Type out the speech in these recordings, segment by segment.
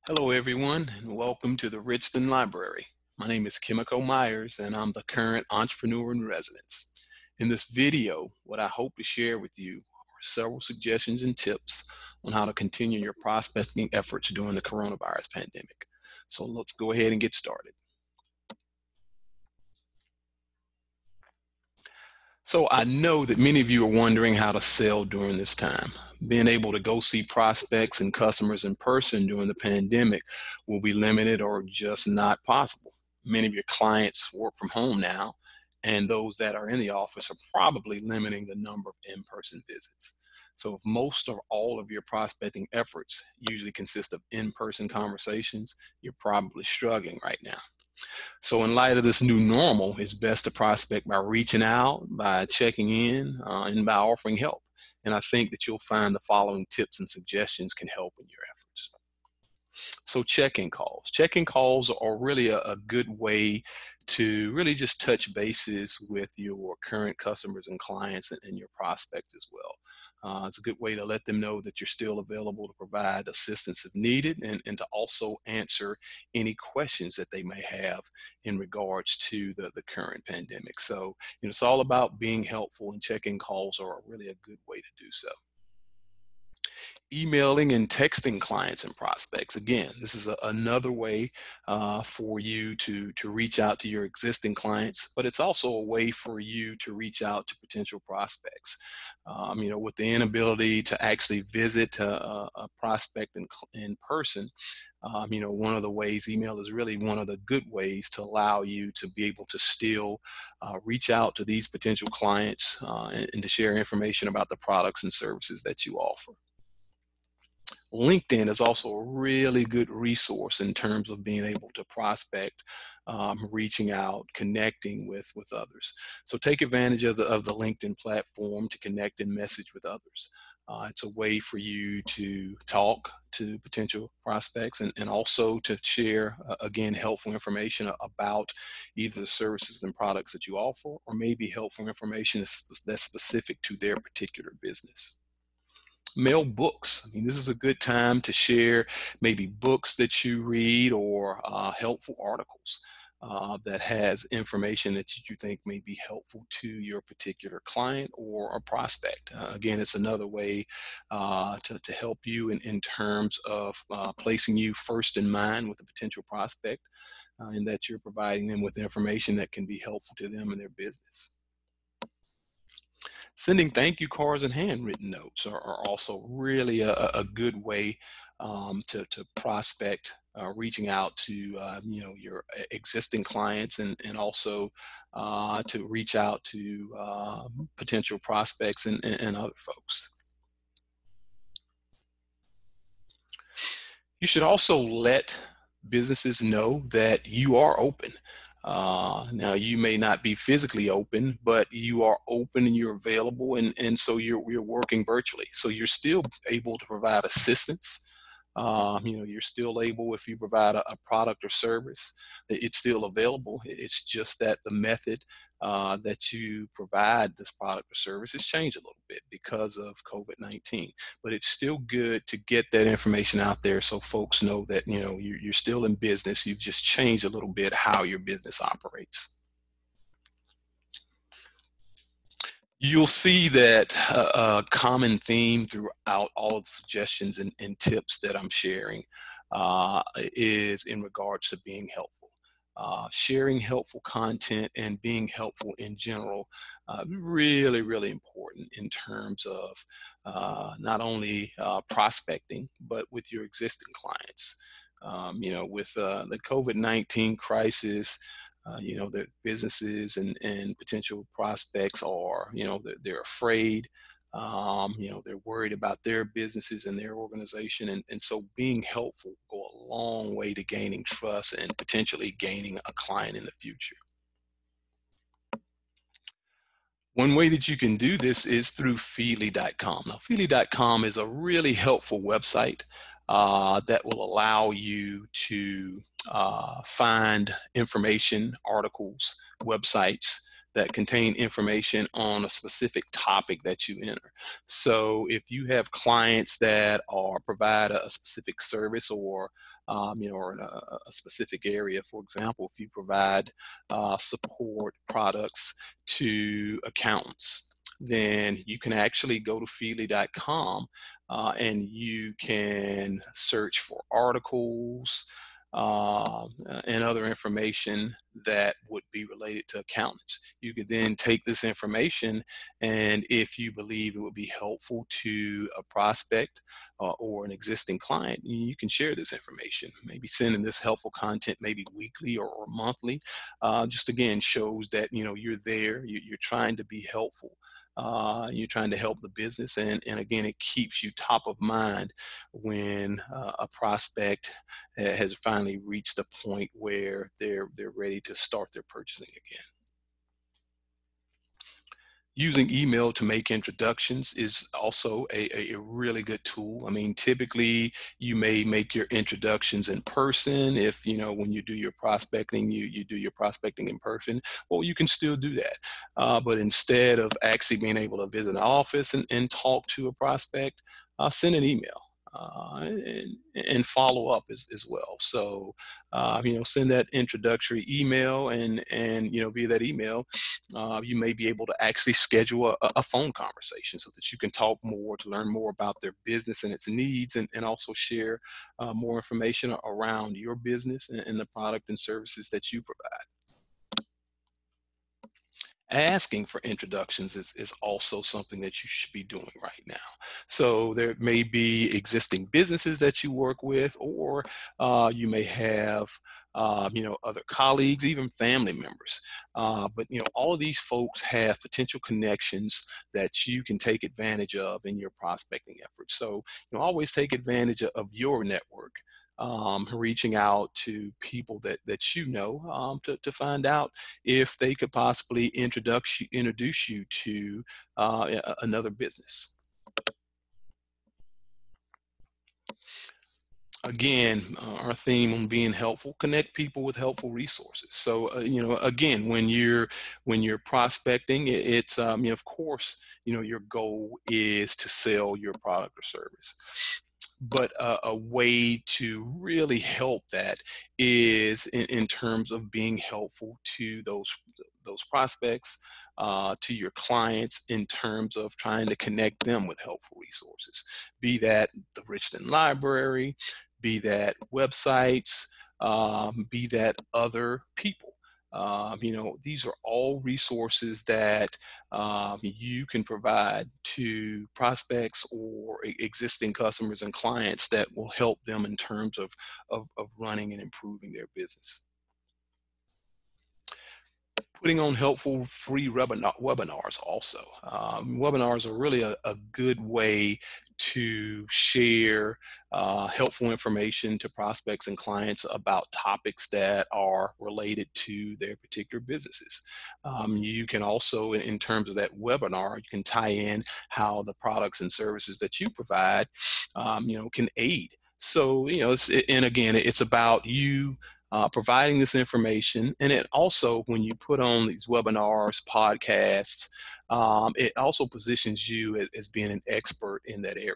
Hello, everyone, and welcome to the Richland Library. My name is Kimico Myers, and I'm the current entrepreneur in residence. In this video, what I hope to share with you are several suggestions and tips on how to continue your prospecting efforts during the coronavirus pandemic. So let's go ahead and get started. So I know that many of you are wondering how to sell during this time. Being able to go see prospects and customers in person during the pandemic will be limited or just not possible. Many of your clients work from home now, and those that are in the office are probably limiting the number of in-person visits. So if most or all of your prospecting efforts usually consist of in-person conversations, you're probably struggling right now. So in light of this new normal, it's best to prospect by reaching out, by checking in, and by offering help. And I think that you'll find the following tips and suggestions can help in your efforts. So check-in calls. Check-in calls are really a good way to really just touch bases with your current customers and clients and your prospect as well. It's a good way to let them know that you're still available to provide assistance if needed and to also answer any questions that they may have in regards to the current pandemic. So, it's all about being helpful, and check-in calls are really a good way to do so. Emailing and texting clients and prospects. Again, this is another way for you to reach out to your existing clients, but it's also a way for you to reach out to potential prospects. With the inability to actually visit a prospect in person, one of the ways email is really one of the good ways to allow you to be able to still reach out to these potential clients and to share information about the products and services that you offer. LinkedIn is also a really good resource in terms of being able to prospect, reaching out, connecting with others. So take advantage of the LinkedIn platform to connect and message with others. It's a way for you to talk to potential prospects and also to share, again, helpful information about either the services and products that you offer, or maybe helpful information that's specific to their particular business. Mail books. This is a good time to share maybe books that you read, or helpful articles that has information that you think may be helpful to your particular client or a prospect. Again, it's another way to help you in terms of placing you first in mind with a potential prospect, and that you're providing them with information that can be helpful to them and their business. Sending thank you cards and handwritten notes are also really a good way to prospect, reaching out to your existing clients, and also to reach out to potential prospects and other folks. You should also let businesses know that you are open. Now, you may not be physically open, but you are open and you're available, and so you're working virtually. So you're still able to provide assistance. You're still able, if you provide a product or service, it's still available. It's just that the method that you provide this product or service has changed a little bit because of COVID-19. But it's still good to get that information out there so folks know that you're still in business. You've just changed a little bit how your business operates. You'll see that a common theme throughout all of the suggestions and tips that I'm sharing is in regards to being helpful. Sharing helpful content and being helpful in general, really, really important in terms of not only prospecting, but with your existing clients. With the COVID-19 crisis, that businesses and potential prospects are, they're afraid. They're worried about their businesses and their organization, and so being helpful go a long way to gaining trust and potentially gaining a client in the future. One way that you can do this is through Feedly.com. Now, Feedly.com is a really helpful website that will allow you to find information, articles, websites that contain information on a specific topic that you enter. So if you have clients that are provide a specific service or or in a specific area, for example, if you provide support products to accountants, then you can actually go to feedly.com and you can search for articles and other information that would be related to accountants. You could then take this information, and if you believe it would be helpful to a prospect or an existing client, you can share this information. Maybe sending this helpful content maybe weekly or monthly. Just again shows that you're there. You're trying to be helpful. You're trying to help the business, and again, it keeps you top of mind when a prospect has finally reached a point where they're ready to start their purchasing again. Using email to make introductions is also a really good tool. I mean, typically you may make your introductions in person. If, when you do your prospecting, you do your prospecting in person, well, you can still do that. But instead of actually being able to visit an office and talk to a prospect, send an email. And follow up as well. So, send that introductory email, and via that email, you may be able to actually schedule a phone conversation so that you can talk more, to learn more about their business and its needs, and also share more information around your business and the product and services that you provide. Asking for introductions is also something that you should be doing right now. So there may be existing businesses that you work with, or you may have other colleagues, even family members. But all of these folks have potential connections that you can take advantage of in your prospecting efforts. So always take advantage of your network. Reaching out to people that to find out if they could possibly introduce you to another business. Again, our theme on being helpful: connect people with helpful resources. So again, when you're prospecting, it's of course, your goal is to sell your product or service. But a way to really help that is in terms of being helpful to those prospects, to your clients, in terms of trying to connect them with helpful resources, be that the Richland Library, be that websites, be that other people. These are all resources that you can provide to prospects or existing customers and clients that will help them in terms of running and improving their business. Putting on helpful free webinars also. Webinars are really a good way to share helpful information to prospects and clients about topics that are related to their particular businesses. You can also, in terms of that webinar, you can tie in how the products and services that you provide, can aid. So, and again, it's about you providing this information. And it also, when you put on these webinars, podcasts, it also positions you as being an expert in that area.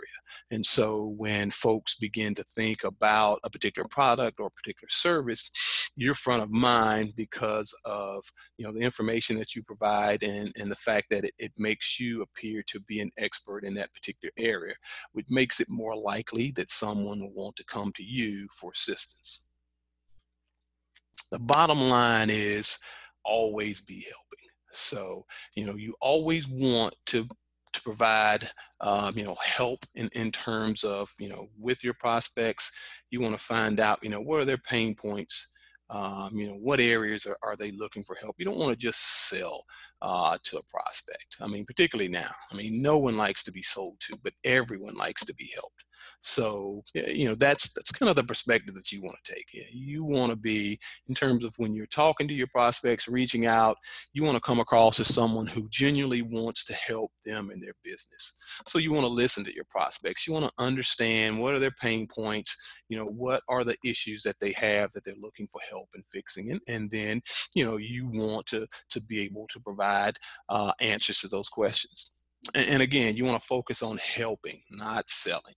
And so when folks begin to think about a particular product or a particular service, you're front of mind because of the information that you provide, and the fact that it makes you appear to be an expert in that particular area, which makes it more likely that someone will want to come to you for assistance. The bottom line is always be helping. So, you always want to provide, help in terms of, with your prospects. You want to find out, what are their pain points? What areas are they looking for help? You don't want to just sell to a prospect. I mean, particularly now. I mean, no one likes to be sold to, but everyone likes to be helped. So, that's kind of the perspective that you want to take. Yeah, you want to be, in terms of when you're talking to your prospects, reaching out, you want to come across as someone who genuinely wants to help them in their business. So you want to listen to your prospects. You want to understand what are their pain points, what are the issues that they have that they're looking for help in fixing, and then you want to be able to provide answers to those questions. And again, you want to focus on helping, not selling.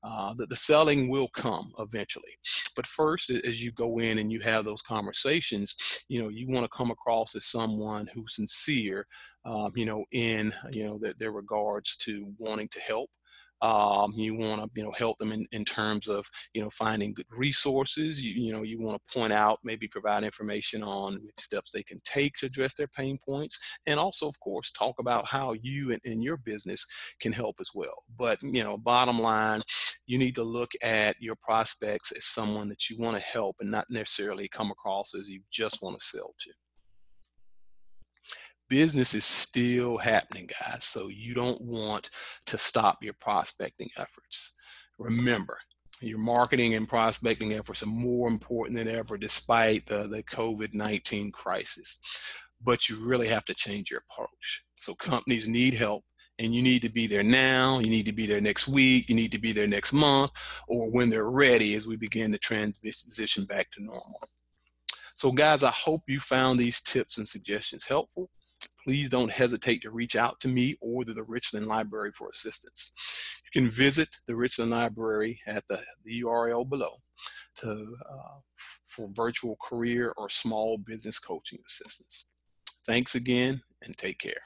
The selling will come eventually, but first, as you go in and you have those conversations, you want to come across as someone who's sincere, in their regards to wanting to help. You want to help them in terms of finding good resources. You want to point out, maybe provide information on steps they can take to address their pain points, and also, of course, talk about how you and your business can help as well. But bottom line, you need to look at your prospects as someone that you want to help, and not necessarily come across as you just want to sell to. Business is still happening, guys, so you don't want to stop your prospecting efforts. Remember, your marketing and prospecting efforts are more important than ever despite the COVID-19 crisis. But you really have to change your approach. So companies need help, and you need to be there now. You need to be there next week. You need to be there next month, or when they're ready as we begin to transition back to normal. So guys, I hope you found these tips and suggestions helpful. Please don't hesitate to reach out to me or to the Richland Library for assistance. You can visit the Richland Library at the URL below for virtual career or small business coaching assistance. Thanks again, and take care.